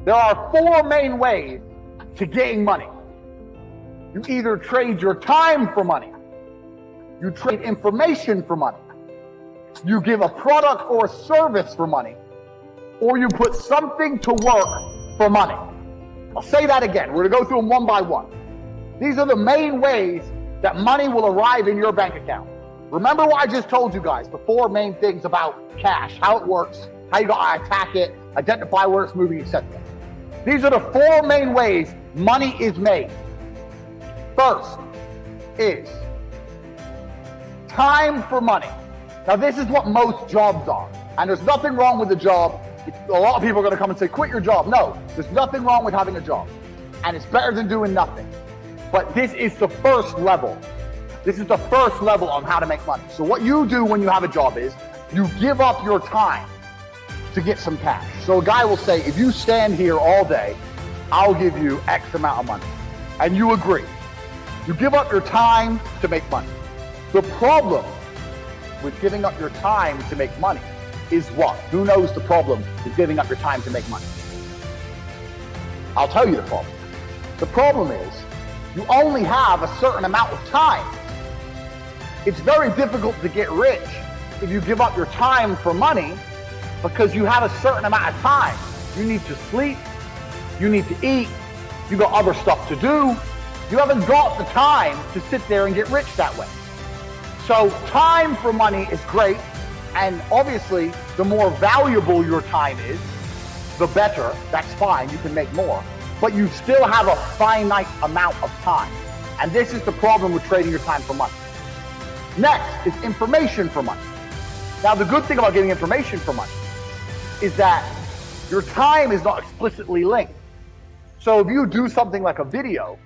There are four main ways to getting money. You either trade your time for money, you trade information for money, you give a product or a service for money, or you put something to work for money. I'll say that again. We're going to go through them one by one. These are the main ways that money will arrive in your bank account. Remember what I just told you guys, the four main things about cash, how it works, how you gotta attack it, identify where it's moving, etc. These are the four main ways money is made. First is time for money. Now this is what most jobs are, and there's nothing wrong with the job. A lot of people are gonna come and say, quit your job. No, there's nothing wrong with having a job, and it's better than doing nothing. But this is the first level. This is the first level on how to make money. So what you do when you have a job is you give up your time to get some cash. So a guy will say, if you stand here all day, I'll give you X amount of money. And you agree. You give up your time to make money. The problem with giving up your time to make money is what? Who knows the problem with giving up your time to make money? I'll tell you the problem. The problem is you only have a certain amount of time. It's very difficult to get rich if you give up your time for money because you have a certain amount of time. You need to sleep, you need to eat, you got other stuff to do. You haven't got the time to sit there and get rich that way. So time for money is great, and obviously the more valuable your time is, the better. That's fine, you can make more, but you still have a finite amount of time. And this is the problem with trading your time for money. Next is information for money. Now the good thing about getting information for money is that your time is not explicitly linked. So if you do something like a video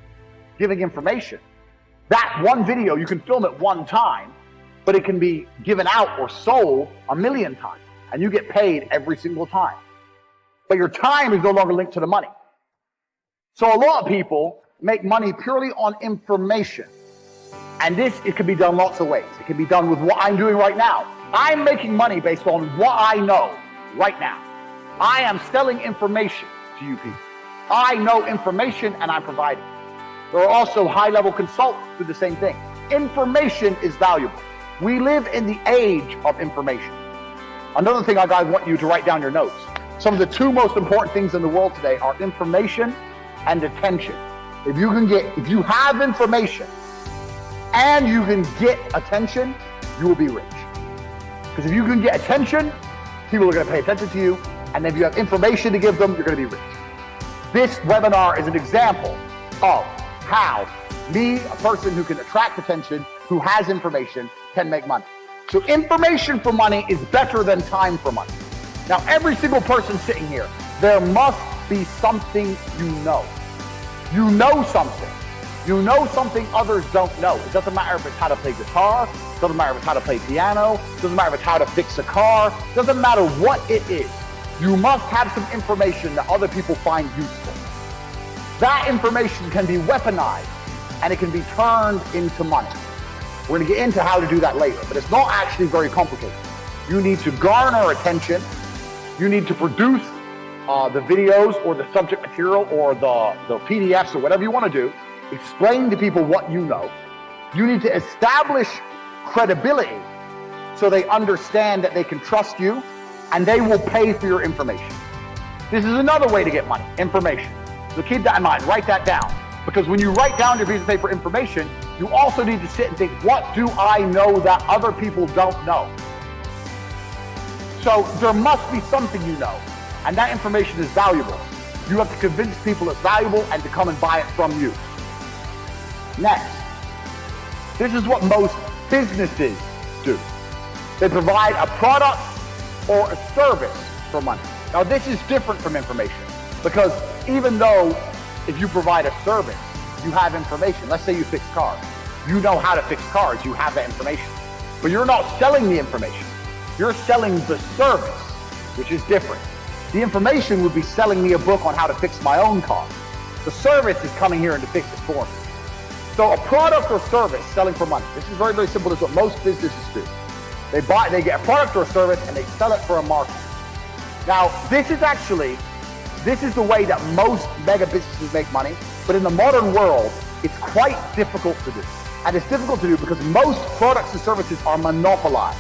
giving information, that one video you can film at one time, but it can be given out or sold 1,000,000 times, and you get paid every single time. But your time is no longer linked to the money. So a lot of people make money purely on information. And it can be done lots of ways. It can be done with what I'm doing right now. I'm making money based on what I know right now. I am selling information to you people. I know information and I'm providing. There are also high-level consultants who do the same thing. Information is valuable. We live in the age of information. Another thing I want you to write down your notes. Some of the two most important things in the world today are information and attention. If you have information and you can get attention, you will be rich. Because if you can get attention, people are going to pay attention to you, and if you have information to give them, you're going to be rich. This webinar is an example of how me, a person who can attract attention, who has information, can make money. So information for money is better than time for money. Now, every single person sitting here, there must be something you know. You know something. You know something others don't know. It doesn't matter if it's how to play guitar, it doesn't matter if it's how to play piano, it doesn't matter if it's how to fix a car, it doesn't matter what it is. You must have some information that other people find useful. That information can be weaponized and it can be turned into money. We're going to get into how to do that later, but it's not actually very complicated. You need to garner attention. You need to produce the videos or the subject material or the PDFs or whatever you want to do. Explain to people what you know. You need to establish credibility so they understand that they can trust you and they will pay for your information. This is another way to get money, information. So keep that in mind, write that down. Because when you write down your piece of paper information, you also need to sit and think, what do I know that other people don't know? So there must be something you know, and that information is valuable. You have to convince people it's valuable and to come and buy it from you. Next, this is what most businesses do. They provide a product or a service for money. Now this is different from information because even though if you provide a service, you have information. Let's say you fix cars. You know how to fix cars, you have that information. But you're not selling the information. You're selling the service, which is different. The information would be selling me a book on how to fix my own car. The service is coming here and to fix it for me. So a product or service selling for money. This is very, very simple. This is what most businesses do. They get a product or a service and they sell it for a market. Now, this is actually This is the way that most mega businesses make money, but in the modern world, it's quite difficult to do. And it's difficult to do because most products and services are monopolized.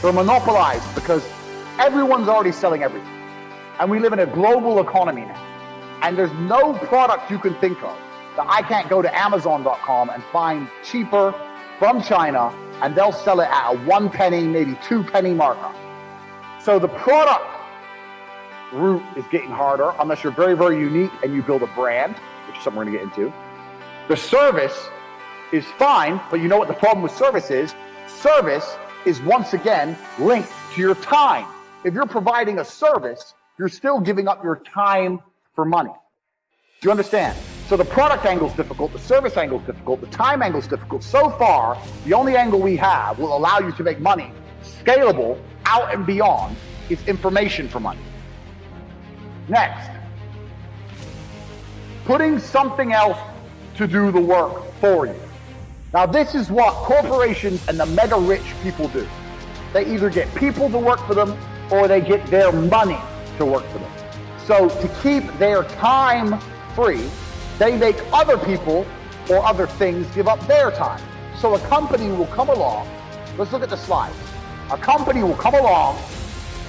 They're monopolized because everyone's already selling everything. And we live in a global economy now. And there's no product you can think of that I can't go to Amazon.com and find cheaper from China, and they'll sell it at a 1 penny, maybe 2 penny markup. So the product route is getting harder unless you're very, very unique and you build a brand, which is something we're gonna get into. The service is fine, but you know what the problem with service is? Service is once again linked to your time. If you're providing a service, you're still giving up your time for money. Do you understand? So the product angle is difficult, the service angle is difficult, the time angle is difficult. So far, the only angle we have will allow you to make money scalable out and beyond is information for money. Next, putting something else to do the work for you. Now this is what corporations and the mega rich people do. They either get people to work for them or they get their money to work for them. So to keep their time free, they make other people or other things give up their time. So a company will come along, let's look at the slides. A company will come along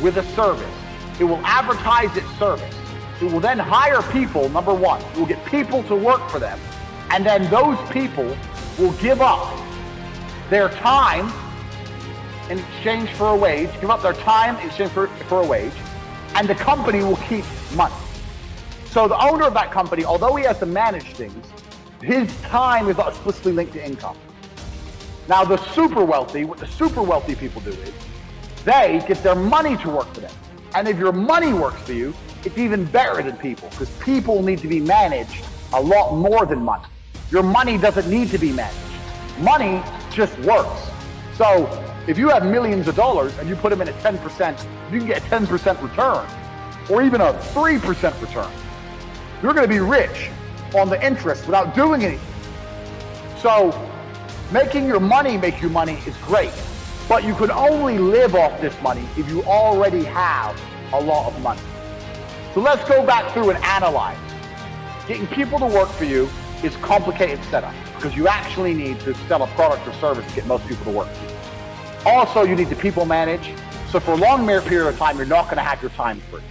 with a service. It will advertise its service. It will then hire people, number one. It will get people to work for them. And then those people will give up their time in exchange for a wage, give up their time in exchange for a wage, and the company will keep money. So the owner of that company, although he has to manage things, his time is not explicitly linked to income. Now the super wealthy, what the super wealthy people do is, they get their money to work for them. And if your money works for you, it's even better than people, because people need to be managed a lot more than money. Your money doesn't need to be managed. Money just works. So if you have millions of dollars and you put them in at 10%, you can get a 10% return, or even a 3% return. You're gonna be rich on the interest without doing anything. So making your money make you money is great, but you can only live off this money if you already have a lot of money. So let's go back through and analyze. Getting people to work for you is complicated setup because you actually need to sell a product or service to get most people to work for you. Also, you need to people manage. So for a long period of time, you're not going to have your time free.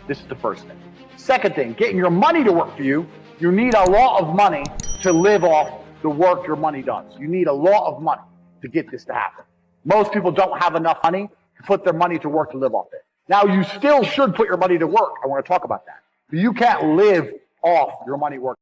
This is the first thing. Second thing, getting your money to work for you, you need a lot of money to live off the work your money does. You need a lot of money to get this to happen. Most people don't have enough money to put their money to work to live off it. Now, you still should put your money to work. I want to talk about that. But you can't live off your money work.